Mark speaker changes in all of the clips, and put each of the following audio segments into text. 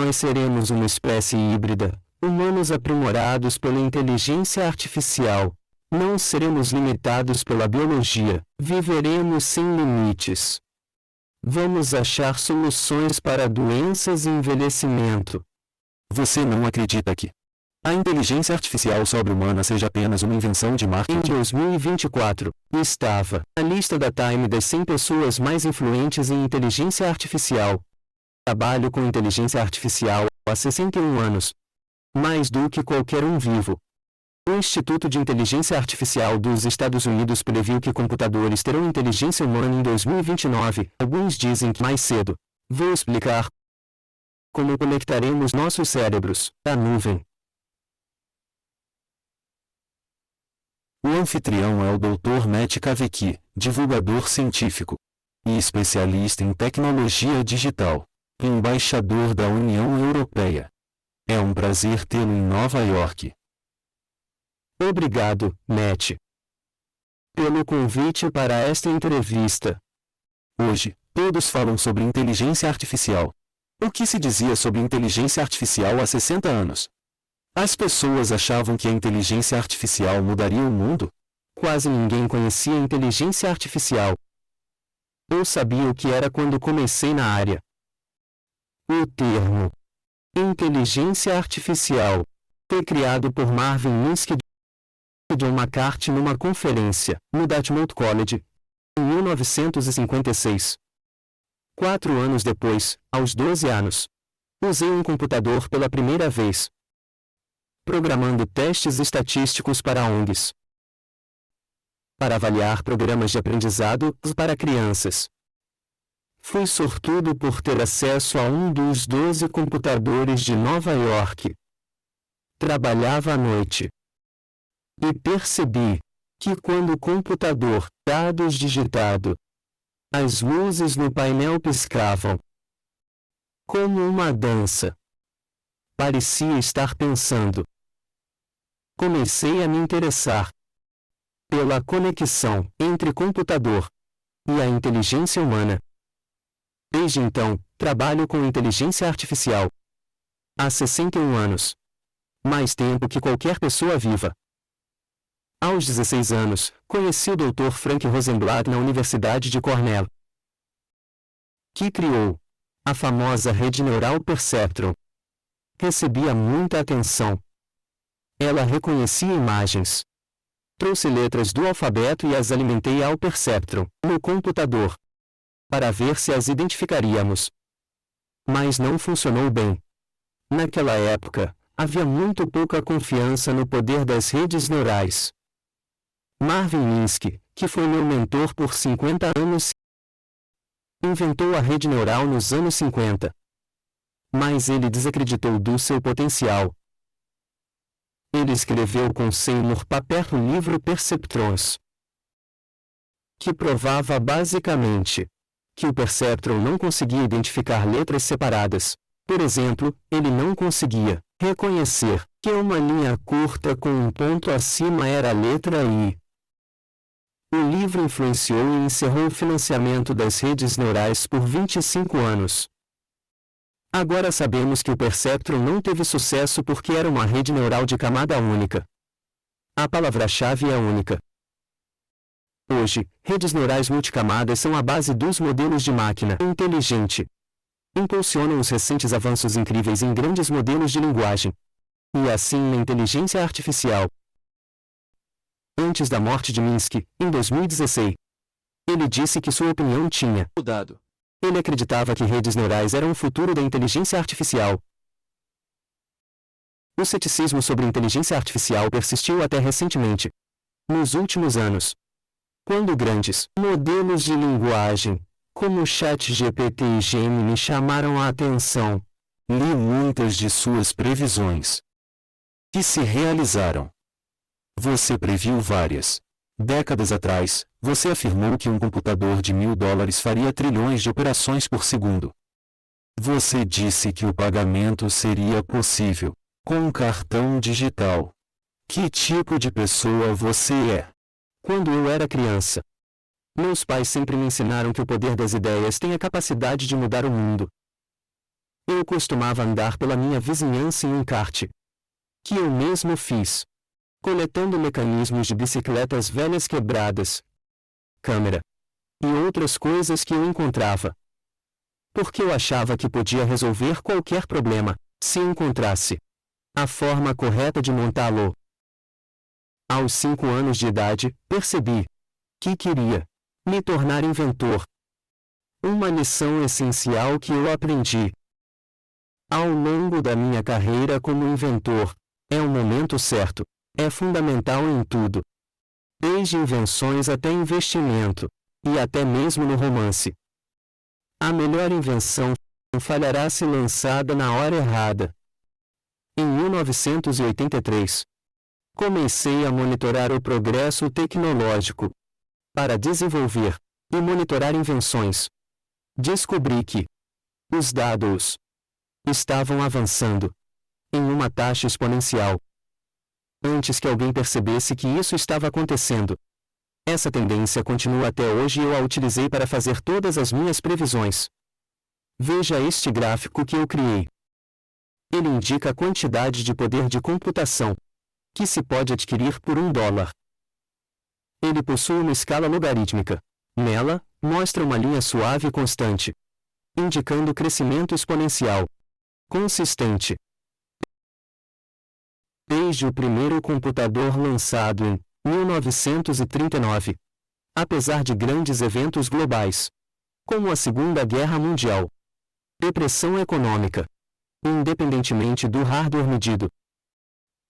Speaker 1: nós seremos uma espécie híbrida, humanos aprimorados pela inteligência artificial. Não seremos limitados pela biologia, viveremos sem limites. Vamos achar soluções para doenças e envelhecimento.
Speaker 2: Você não acredita que a inteligência artificial sobre-humana seja apenas uma invenção de
Speaker 1: Em
Speaker 2: marketing?
Speaker 1: 2024, estava na lista da Time das 100 pessoas mais influentes em inteligência artificial. Trabalho com inteligência artificial há 61 anos. Mais do que qualquer um vivo. O Instituto de Inteligência Artificial dos Estados Unidos previu que computadores terão inteligência humana em 2029. Alguns dizem que mais cedo. Vou explicar como conectaremos nossos cérebros à nuvem.
Speaker 2: O anfitrião é o Dr. Matt Kavecki, divulgador científico e especialista em tecnologia digital, embaixador da União Europeia. É um prazer tê-lo em Nova York.
Speaker 1: Obrigado, Matt, pelo convite para esta entrevista.
Speaker 2: Hoje, todos falam sobre inteligência artificial. O que se dizia sobre inteligência artificial há 60 anos? As pessoas achavam que a inteligência artificial mudaria o mundo?
Speaker 1: Quase ninguém conhecia inteligência artificial. Eu sabia o que era quando comecei na área. O termo inteligência artificial foi criado por Marvin Minsky e John McCarthy numa conferência no Dartmouth College, em 1956. 4 anos depois, aos 12 anos, usei um computador pela primeira vez, programando testes estatísticos para ONGs, para avaliar programas de aprendizado para crianças. Fui sortudo por ter acesso a um dos 12 computadores de Nova York. Trabalhava à noite. E percebi que quando o computador, dados digitado, as luzes no painel piscavam como uma dança. Parecia estar pensando. Comecei a me interessar pela conexão entre computador e a inteligência humana. Desde então, trabalho com inteligência artificial. Há 61 anos. Mais tempo que qualquer pessoa viva. Aos 16 anos, conheci o Dr. Frank Rosenblatt na Universidade de Cornell, que criou a famosa rede neural Perceptron. Recebia muita atenção. Ela reconhecia imagens. Trouxe letras do alfabeto e as alimentei ao Perceptron, no computador, para ver se as identificaríamos. Mas não funcionou bem. Naquela época, havia muito pouca confiança no poder das redes neurais. Marvin Minsky, que foi meu mentor por 50 anos, inventou a rede neural nos anos 50. Mas ele desacreditou do seu potencial. Ele escreveu com Seymour Papert o livro Perceptrons, que provava basicamente que o Perceptron não conseguia identificar letras separadas. Por exemplo, ele não conseguia reconhecer que uma linha curta com um ponto acima era a letra I. O livro influenciou e encerrou o financiamento das redes neurais por 25 anos. Agora sabemos que o Perceptron não teve sucesso porque era uma rede neural de camada única. A palavra-chave é única. Hoje, redes neurais multicamadas são a base dos modelos de máquina inteligente. Impulsionam os recentes avanços incríveis em grandes modelos de linguagem. E assim na inteligência artificial. Antes da morte de Minsky, em 2016, ele disse que sua opinião tinha mudado. Ele acreditava que redes neurais eram o futuro da inteligência artificial. O ceticismo sobre inteligência artificial persistiu até recentemente. Nos últimos anos, quando grandes modelos de linguagem, como o ChatGPT e Gemini chamaram a atenção,
Speaker 2: Li muitas de suas previsões, que se realizaram. Você previu várias. Décadas atrás, você afirmou que um computador de $1.000 faria trilhões de operações por segundo. Você disse que o pagamento seria possível com um cartão digital. Que tipo de pessoa você é?
Speaker 1: Quando eu era criança, meus pais sempre me ensinaram que o poder das ideias tem a capacidade de mudar o mundo. Eu costumava andar pela minha vizinhança em um kart, que eu mesmo fiz, coletando mecanismos de bicicletas velhas quebradas, câmera e outras coisas que eu encontrava. Porque eu achava que podia resolver qualquer problema, se encontrasse a forma correta de montá-lo. Aos 5 anos de idade, percebi que queria me tornar inventor. Uma lição essencial que eu aprendi ao longo da minha carreira como inventor é o momento certo, é fundamental em tudo, desde invenções até investimento, e até mesmo no romance. A melhor invenção falhará se lançada na hora errada. Em 1983, comecei a monitorar o progresso tecnológico para desenvolver e monitorar invenções. Descobri que os dados estavam avançando em uma taxa exponencial. Antes que alguém percebesse que isso estava acontecendo, essa tendência continua até hoje e eu a utilizei para fazer todas as minhas previsões. Veja este gráfico que eu criei. Ele indica a quantidade de poder de computação que se pode adquirir por $1. Ele possui uma escala logarítmica. Nela, mostra uma linha suave e constante, indicando crescimento exponencial consistente. Desde o primeiro computador lançado em 1939. Apesar de grandes eventos globais, como a Segunda Guerra Mundial, depressão econômica, independentemente do hardware medido,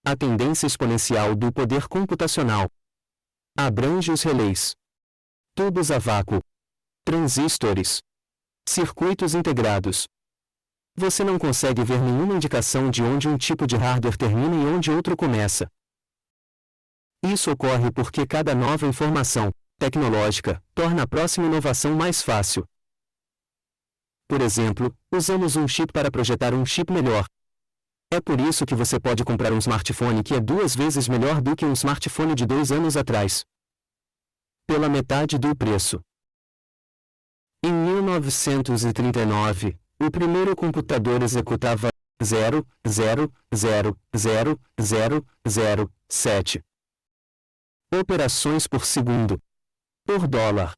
Speaker 1: a tendência exponencial do poder computacional abrange os relés, tubos a vácuo, transistores, circuitos integrados. Você não consegue ver nenhuma indicação de onde um tipo de hardware termina e onde outro começa. Isso ocorre porque cada nova informação tecnológica torna a próxima inovação mais fácil. Por exemplo, usamos um chip para projetar um chip melhor. É por isso que você pode comprar um smartphone que é 2 vezes melhor do que um smartphone de 2 anos atrás, pela metade do preço. Em 1939, o primeiro computador executava 0,0000007 operações por segundo, por dólar.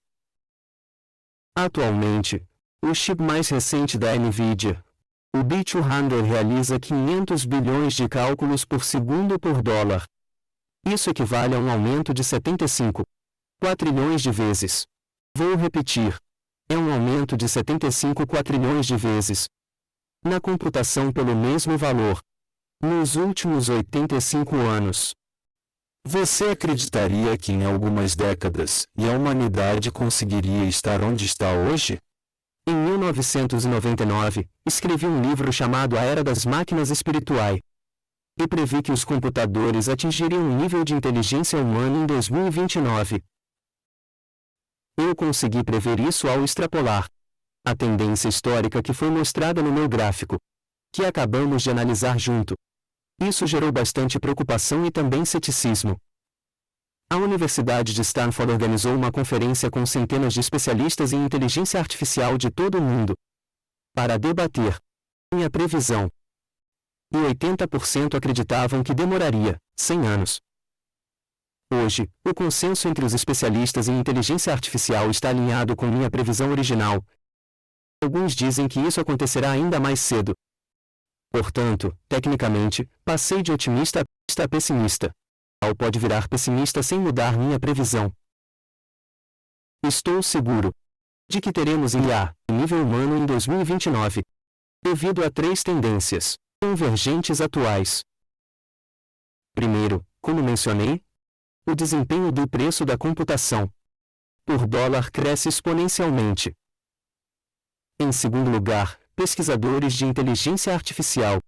Speaker 1: Atualmente, o chip mais recente da NVIDIA, o B200, realiza 500 bilhões de cálculos por segundo por dólar. Isso equivale a um aumento de 75 quatrilhões de vezes. Vou repetir. É um aumento de 75 quatrilhões de vezes na computação pelo mesmo valor nos últimos 85 anos.
Speaker 2: Você acreditaria que em algumas décadas a humanidade conseguiria estar onde está hoje?
Speaker 1: Em 1999, escrevi um livro chamado A Era das Máquinas Espirituais e previ que os computadores atingiriam um nível de inteligência humana em 2029. Eu consegui prever isso ao extrapolar a tendência histórica que foi mostrada no meu gráfico, que acabamos de analisar junto. Isso gerou bastante preocupação e também ceticismo. A Universidade de Stanford organizou uma conferência com centenas de especialistas em inteligência artificial de todo o mundo para debater minha previsão. E 80% acreditavam que demoraria 100 anos. Hoje, o consenso entre os especialistas em inteligência artificial está alinhado com minha previsão original. Alguns dizem que isso acontecerá ainda mais cedo. Portanto, tecnicamente, passei de otimista a pessimista. Ou pode virar pessimista sem mudar minha previsão. Estou seguro de que teremos IA em nível humano em 2029, devido a 3 tendências convergentes atuais. Primeiro, como mencionei, o desempenho do preço da computação por dólar cresce exponencialmente. Em segundo lugar, pesquisadores de inteligência artificial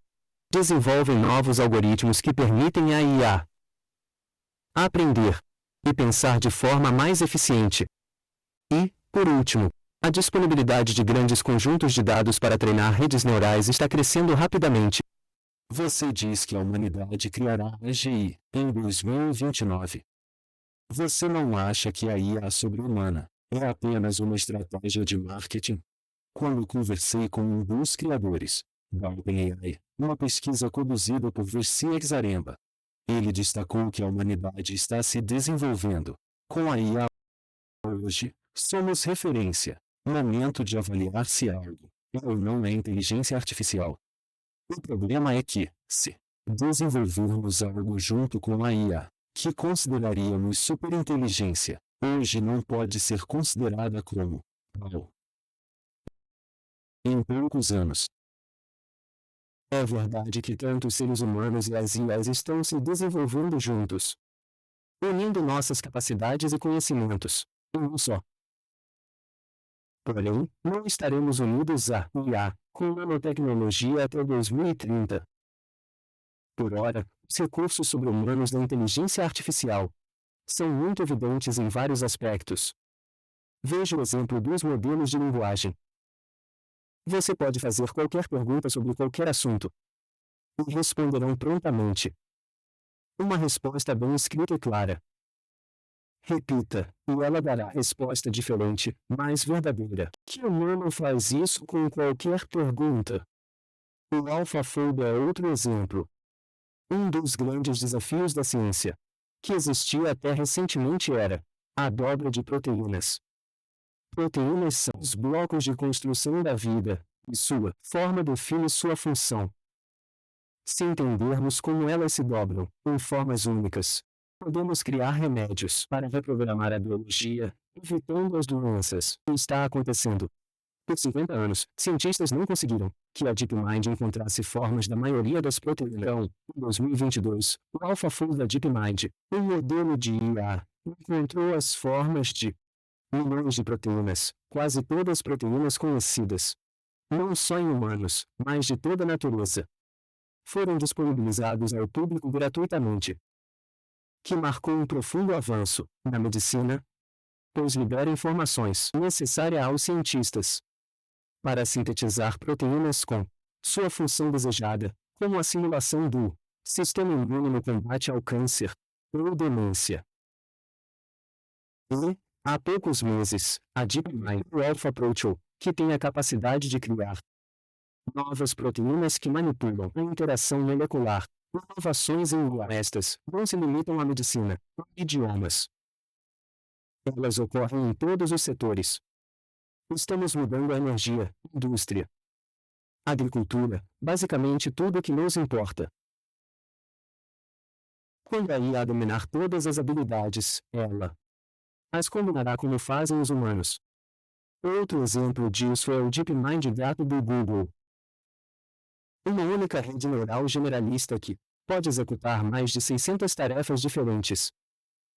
Speaker 1: desenvolvem novos algoritmos que permitem à IA aprender e pensar de forma mais eficiente. E, por último, a disponibilidade de grandes conjuntos de dados para treinar redes neurais está crescendo rapidamente.
Speaker 2: Você diz que a humanidade criará a AGI em 2029. Você não acha que a IA sobre-humana é apenas uma estratégia de marketing? Quando conversei com um dos criadores da OpenAI, uma pesquisa conduzida por Verciex Zaremba. Ele destacou que a humanidade está se desenvolvendo. Com a IA hoje, somos referência. Momento de avaliar se algo é ou não é inteligência artificial. O problema é que, se desenvolvermos algo junto com a IA, que consideraríamos superinteligência, hoje não pode ser considerada como tal. Em poucos anos. É verdade que tanto os seres humanos e as IAs estão se desenvolvendo juntos, unindo nossas capacidades e conhecimentos, em um só. Porém, não estaremos unidos à IA, com nanotecnologia até 2030. Por ora, os recursos sobre-humanos da inteligência artificial são muito evidentes em vários aspectos. Veja o exemplo dos modelos de linguagem. Você pode fazer qualquer pergunta sobre qualquer assunto, e responderão prontamente. Uma resposta bem escrita e clara. Repita, e ela dará resposta diferente, mais verdadeira. Que humano faz isso com qualquer pergunta? O AlphaFold é outro exemplo. Um dos grandes desafios da ciência, que existia até recentemente, era a dobra de proteínas. Proteínas são os blocos de construção da vida, e sua forma define sua função. Se entendermos como elas se dobram, em formas únicas, podemos criar remédios para reprogramar a biologia, evitando as doenças. O que está acontecendo? Por 50 anos, cientistas não conseguiram que a DeepMind encontrasse formas da maioria das proteínas. Então, em 2022, o AlphaFold da DeepMind, um modelo de IA, encontrou as formas de milhões de proteínas, quase todas as proteínas conhecidas, não só em humanos, mas de toda a natureza. Foram disponibilizados ao público gratuitamente, que marcou um profundo avanço na medicina, pois libera informações necessárias aos cientistas para sintetizar proteínas com sua função desejada, como a simulação do sistema imune no combate ao câncer ou demência. E, há poucos meses, a DeepMind e o AlphaProteol, que tem a capacidade de criar novas proteínas que manipulam a interação molecular. Inovações em IA. Estas não se limitam à medicina, idiomas. Elas ocorrem em todos os setores. Estamos mudando a energia, indústria, agricultura, basicamente tudo o que nos importa. Quando a IA dominar todas as habilidades, ela as combinará como fazem os humanos. Outro exemplo disso é o DeepMind Data do Google. Uma única rede neural generalista que pode executar mais de 600 tarefas diferentes,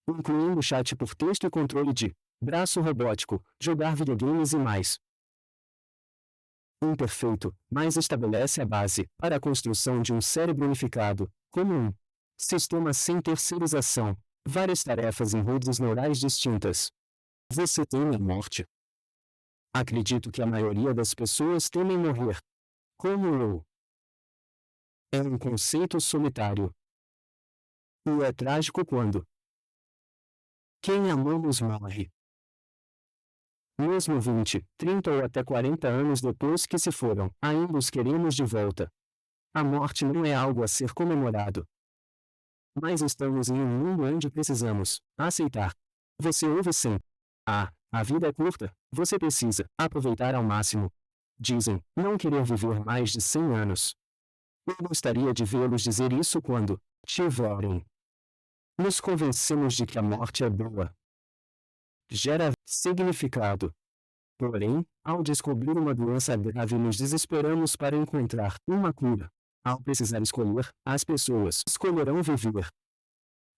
Speaker 2: incluindo chat por texto e controle de braço robótico, jogar videogames e mais. Imperfeito, mas estabelece a base para a construção de um cérebro unificado, como um sistema sem terceirização, várias tarefas em redes neurais distintas. Você teme a morte? Acredito que a maioria das pessoas temem morrer. Como eu. É um conceito solitário. E é trágico quando quem amamos morre. Mesmo 20, 30 ou até 40 anos depois que se foram, ainda os queremos de volta. A morte não é algo a ser comemorado. Mas estamos em um mundo onde precisamos aceitar. Você ouve sim. A vida é curta, você precisa aproveitar ao máximo. Dizem, não querer viver mais de 100 anos. Eu gostaria de vê-los dizer isso quando tiverem. Nos convencemos de que a morte é boa. Gera significado. Porém, ao descobrir uma doença grave, nos desesperamos para encontrar uma cura. Ao precisar escolher, as pessoas escolherão viver.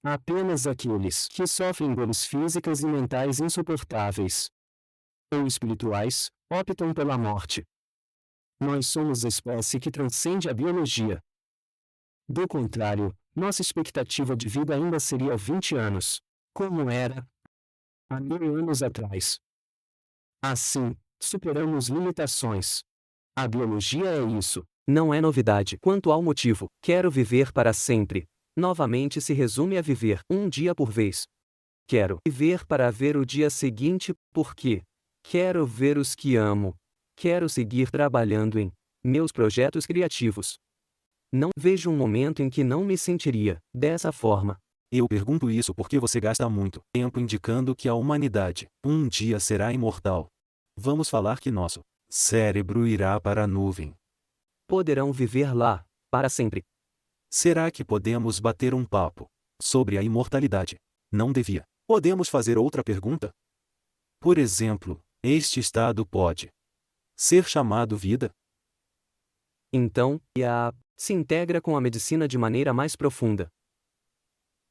Speaker 2: Apenas aqueles que sofrem dores físicas e mentais insuportáveis ou espirituais optam pela morte. Nós somos a espécie que transcende a biologia. Do contrário, nossa expectativa de vida ainda seria 20 anos, como era há 1000 anos atrás. Assim, superamos limitações. A biologia é isso.
Speaker 1: Não é novidade. Quanto ao motivo, quero viver para sempre. Novamente se resume a viver um dia por vez. Quero viver para ver o dia seguinte, porque quero ver os que amo. Quero seguir trabalhando em meus projetos criativos. Não vejo um momento em que não me sentiria dessa forma.
Speaker 2: Eu pergunto isso porque você gasta muito tempo indicando que a humanidade um dia será imortal. Vamos falar que nosso cérebro irá para a nuvem.
Speaker 1: Poderão viver lá, para sempre.
Speaker 2: Será que podemos bater um papo sobre a imortalidade? Não devia. Podemos fazer outra pergunta? Por exemplo, este estado pode ser chamado vida?
Speaker 1: Então, IA se integra com a medicina de maneira mais profunda.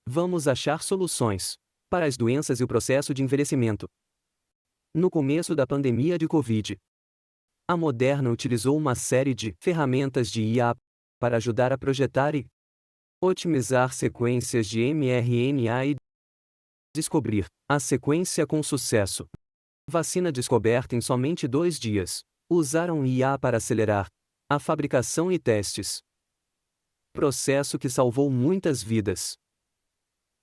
Speaker 1: Vamos achar soluções para as doenças e o processo de envelhecimento. No começo da pandemia de Covid, a Moderna utilizou uma série de ferramentas de IA para ajudar a projetar e otimizar sequências de mRNA e descobrir a sequência com sucesso. Vacina descoberta em somente 2 dias. Usaram IA para acelerar a fabricação e testes. Processo que salvou muitas vidas.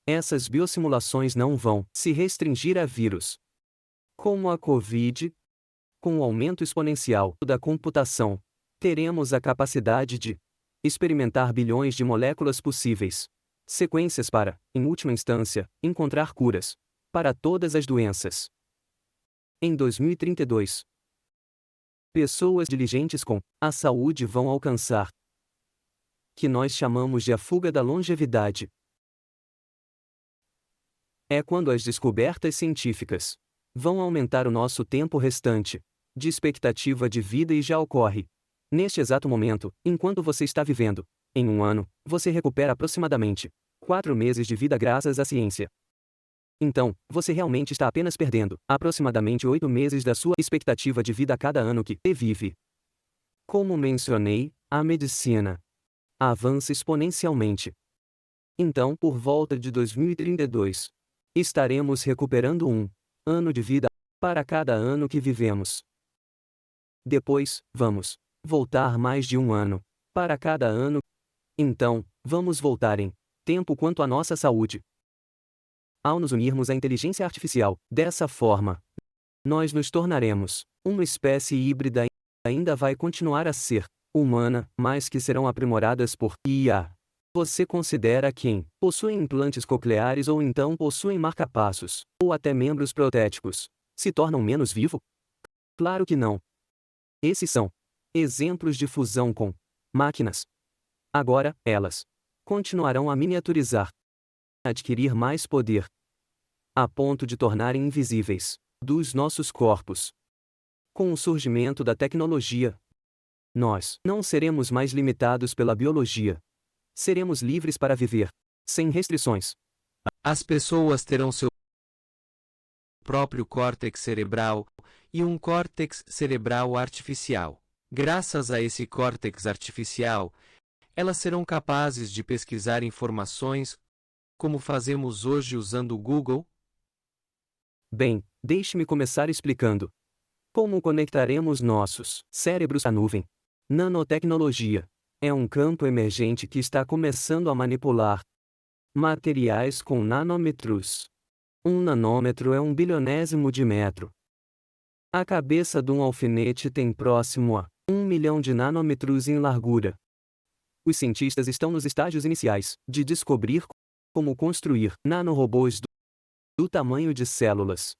Speaker 1: Essas biosimulações não vão se restringir a vírus como a Covid. Com o aumento exponencial da computação, teremos a capacidade de experimentar bilhões de moléculas possíveis, sequências para, em última instância, encontrar curas para todas as doenças. Em 2032, pessoas diligentes com a saúde vão alcançar que nós chamamos de a fuga da longevidade. É quando as descobertas científicas vão aumentar o nosso tempo restante de expectativa de vida e já ocorre. Neste exato momento, enquanto você está vivendo, em um ano, você recupera aproximadamente 4 meses de vida graças à ciência. Então, você realmente está apenas perdendo aproximadamente 8 meses da sua expectativa de vida a cada ano que vive. Como mencionei, a medicina avança exponencialmente. Então, por volta de 2032, estaremos recuperando um ano de vida para cada ano que vivemos. Depois, vamos voltar mais de um ano para cada ano. Então, vamos voltar em tempo quanto à nossa saúde. Ao nos unirmos à inteligência artificial, dessa forma, nós nos tornaremos uma espécie híbrida e ainda vai continuar a ser humana, mas que serão aprimoradas por IA. Você considera quem possuem implantes cocleares ou então possuem marca-passos, ou até membros protéticos, se tornam menos vivo? Claro que não. Esses são exemplos de fusão com máquinas. Agora, elas continuarão a miniaturizar, adquirir mais poder, a ponto de tornarem invisíveis dos nossos corpos. Com o surgimento da tecnologia, nós não seremos mais limitados pela biologia. Seremos livres para viver, sem restrições.
Speaker 3: As pessoas terão seu próprio córtex cerebral e um córtex cerebral artificial. Graças a esse córtex artificial, elas serão capazes de pesquisar informações, como fazemos hoje usando o Google.
Speaker 1: Bem, deixe-me começar explicando como conectaremos nossos cérebros à nuvem. Nanotecnologia é um campo emergente que está começando a manipular materiais com nanômetros. Um nanômetro é um bilionésimo de metro. A cabeça de um alfinete tem próximo a 1 milhão de nanômetros em largura. Os cientistas estão nos estágios iniciais de descobrir como construir nanorobôs do tamanho de células,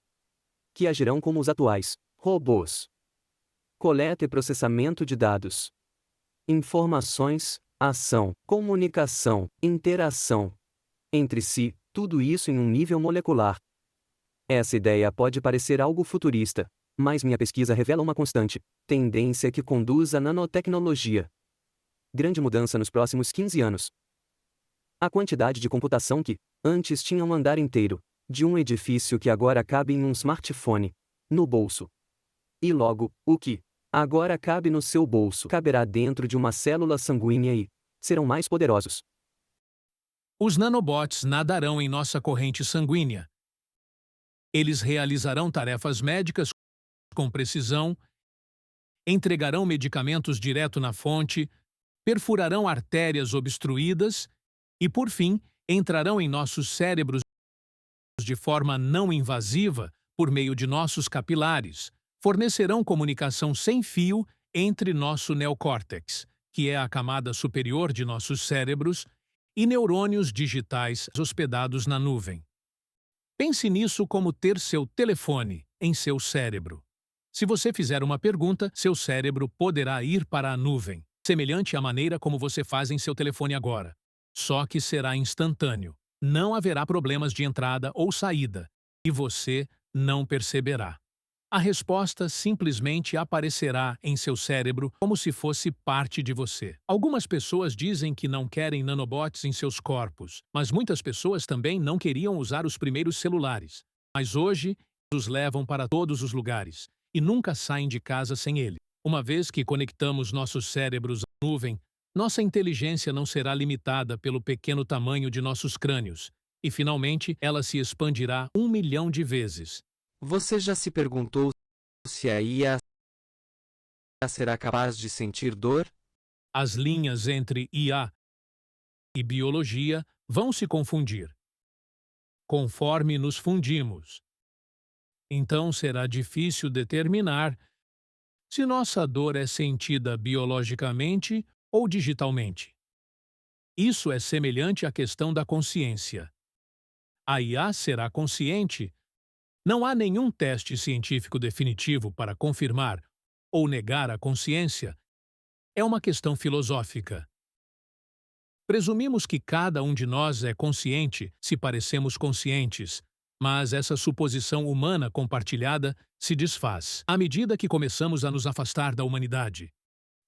Speaker 1: que agirão como os atuais robôs. Coleta e processamento de dados. Informações, ação, comunicação, interação entre si, tudo isso em um nível molecular. Essa ideia pode parecer algo futurista, mas minha pesquisa revela uma constante tendência que conduz à nanotecnologia. Grande mudança nos próximos 15 anos. A quantidade de computação que, antes tinha um andar inteiro, de um edifício que agora cabe em um smartphone, no bolso. E logo, o que agora cabe no seu bolso caberá dentro de uma célula sanguínea e serão mais poderosos.
Speaker 4: Os nanobots nadarão em nossa corrente sanguínea. Eles realizarão tarefas médicas com precisão, entregarão medicamentos direto na fonte, perfurarão artérias obstruídas e, por fim, entrarão em nossos cérebros de forma não invasiva por meio de nossos capilares, fornecerão comunicação sem fio entre nosso neocórtex, que é a camada superior de nossos cérebros, e neurônios digitais hospedados na nuvem. Pense nisso como ter seu telefone em seu cérebro. Se você fizer uma pergunta, seu cérebro poderá ir para a nuvem, semelhante à maneira como você faz em seu telefone agora. Só que será instantâneo. Não haverá problemas de entrada ou saída, e você não perceberá. A resposta simplesmente aparecerá em seu cérebro como se fosse parte de você. Algumas pessoas dizem que não querem nanobots em seus corpos, mas muitas pessoas também não queriam usar os primeiros celulares. Mas hoje, os levam para todos os lugares e nunca saem de casa sem ele. Uma vez que conectamos nossos cérebros à nuvem, nossa inteligência não será limitada pelo pequeno tamanho de nossos crânios, e finalmente ela se expandirá 1 milhão de vezes.
Speaker 3: Você já se perguntou se a IA será capaz de sentir dor?
Speaker 4: As linhas entre IA e biologia vão se confundir, conforme nos fundimos. Então será difícil determinar se nossa dor é sentida biologicamente ou digitalmente. Isso é semelhante à questão da consciência. A IA será consciente? Não há nenhum teste científico definitivo para confirmar ou negar a consciência. É uma questão filosófica. Presumimos que cada um de nós é consciente se parecemos conscientes, mas essa suposição humana compartilhada se desfaz à medida que começamos a nos afastar da humanidade.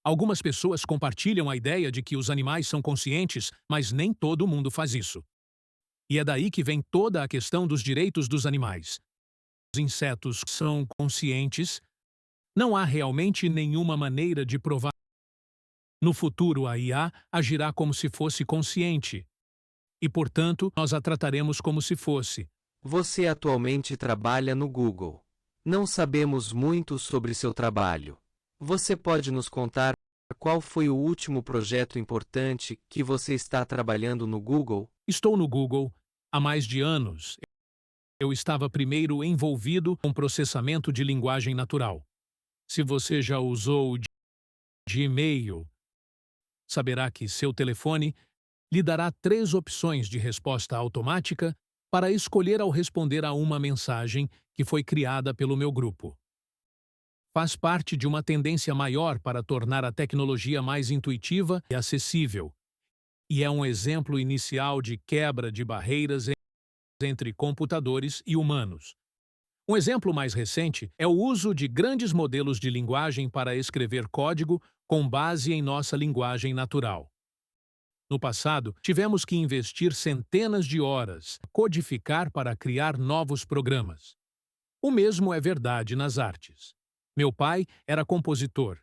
Speaker 4: Algumas pessoas compartilham a ideia de que os animais são conscientes, mas nem todo mundo faz isso. E é daí que vem toda a questão dos direitos dos animais. Os insetos são conscientes? Não há realmente nenhuma maneira de provar. No futuro, a IA agirá como se fosse consciente. E, portanto, nós a trataremos como se fosse.
Speaker 3: Você atualmente trabalha no Google. Não sabemos muito sobre seu trabalho. Você pode nos contar qual foi o último projeto importante que você está trabalhando no Google?
Speaker 4: Estou no Google há mais de anos. Eu estava primeiro envolvido com processamento de linguagem natural. Se você já usou o Gmail, saberá que seu telefone lhe dará 3 opções de resposta automática para escolher ao responder a uma mensagem que foi criada pelo meu grupo. Faz parte de uma tendência maior para tornar a tecnologia mais intuitiva e acessível, e é um exemplo inicial de quebra de barreiras entre computadores e humanos. Um exemplo mais recente é o uso de grandes modelos de linguagem para escrever código com base em nossa linguagem natural. No passado, tivemos que investir centenas de horas a codificar para criar novos programas. O mesmo é verdade nas artes. Meu pai era compositor,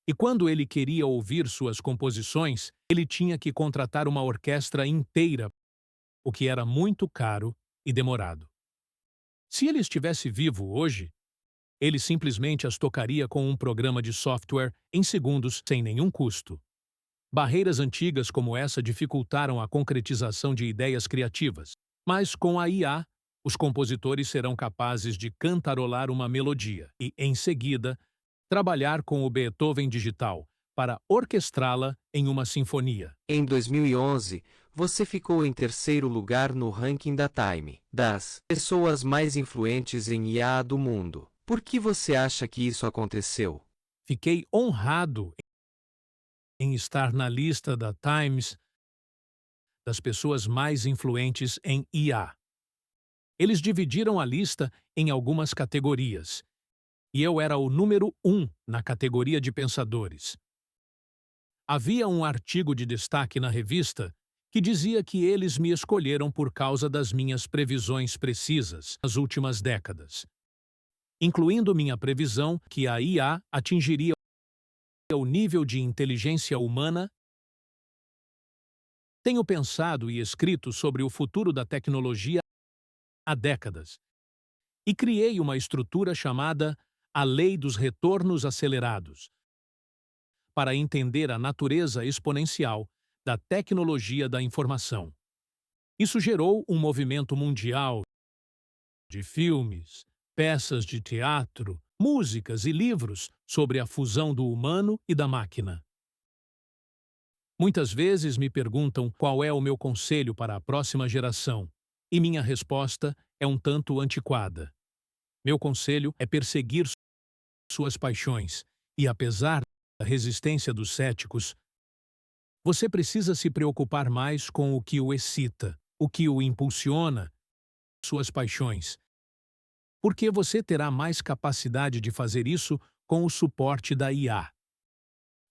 Speaker 4: e quando ele queria ouvir suas composições, ele tinha que contratar uma orquestra inteira, o que era muito caro e demorado. Se ele estivesse vivo hoje, ele simplesmente as tocaria com um programa de software em segundos sem nenhum custo. Barreiras antigas como essa dificultaram a concretização de ideias criativas, mas com a IA, os compositores serão capazes de cantarolar uma melodia e, em seguida, trabalhar com o Beethoven digital para orquestrá-la em uma sinfonia.
Speaker 3: Em 2011, você ficou em terceiro lugar no ranking da Time, das pessoas mais influentes em IA do mundo. Por que você acha que isso aconteceu?
Speaker 4: Fiquei honrado em estar na lista da Times das pessoas mais influentes em IA. Eles dividiram a lista em algumas categorias, e eu era o número 1 na categoria de pensadores. Havia um artigo de destaque na revista que dizia que eles me escolheram por causa das minhas previsões precisas nas últimas décadas, incluindo minha previsão que a IA atingiria o nível de inteligência humana. Tenho pensado e escrito sobre o futuro da tecnologia há décadas, e criei uma estrutura chamada a Lei dos Retornos Acelerados, para entender a natureza exponencial da tecnologia da informação. Isso gerou um movimento mundial de filmes, peças de teatro, músicas e livros sobre a fusão do humano e da máquina. Muitas vezes me perguntam qual é o meu conselho para a próxima geração, e minha resposta é um tanto antiquada. Meu conselho é perseguir suas paixões, e apesar da resistência dos céticos, você precisa se preocupar mais com o que o excita, o que o impulsiona, suas paixões, porque você terá mais capacidade de fazer isso com o suporte da IA.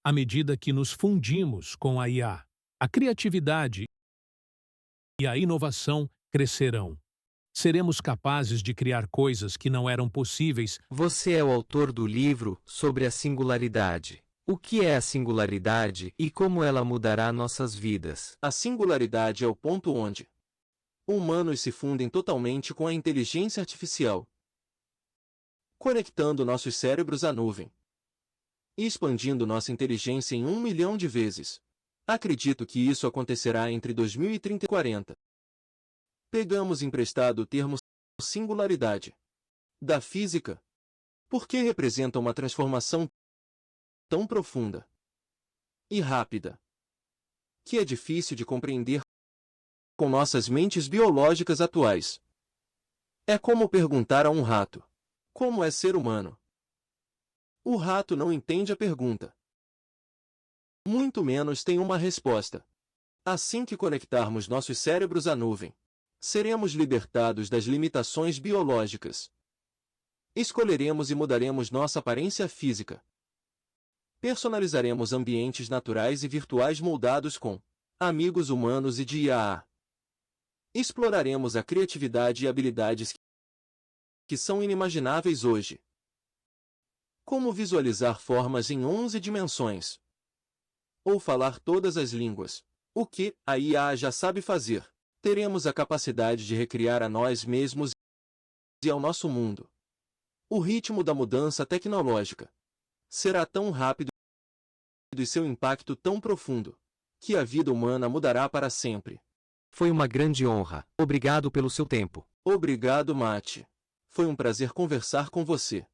Speaker 4: À medida que nos fundimos com a IA, a criatividade e a inovação crescerão. Seremos capazes de criar coisas que não eram possíveis.
Speaker 3: Você é o autor do livro sobre a singularidade. O que é a singularidade e como ela mudará nossas vidas?
Speaker 5: A singularidade é o ponto onde humanos se fundem totalmente com a inteligência artificial, conectando nossos cérebros à nuvem e expandindo nossa inteligência em 1 milhão de vezes. Acredito que isso acontecerá entre 2030 e 40. Pegamos emprestado o termo singularidade da física, porque representa uma transformação tão profunda e rápida que é difícil de compreender com nossas mentes biológicas atuais. É como perguntar a um rato: como é ser humano? O rato não entende a pergunta. Muito menos tem uma resposta. Assim que conectarmos nossos cérebros à nuvem, seremos libertados das limitações biológicas. Escolheremos e mudaremos nossa aparência física. Personalizaremos ambientes naturais e virtuais moldados com amigos humanos e de IA. Exploraremos a criatividade e habilidades que são inimagináveis hoje. Como visualizar formas em 11 dimensões? Ou falar todas as línguas? O que a IA já sabe fazer. Teremos a capacidade de recriar a nós mesmos e ao nosso mundo. O ritmo da mudança tecnológica será tão rápido e seu impacto tão profundo, que a vida humana mudará para sempre.
Speaker 3: Foi uma grande honra. Obrigado pelo seu tempo.
Speaker 5: Obrigado, Mate. Foi um prazer conversar com você.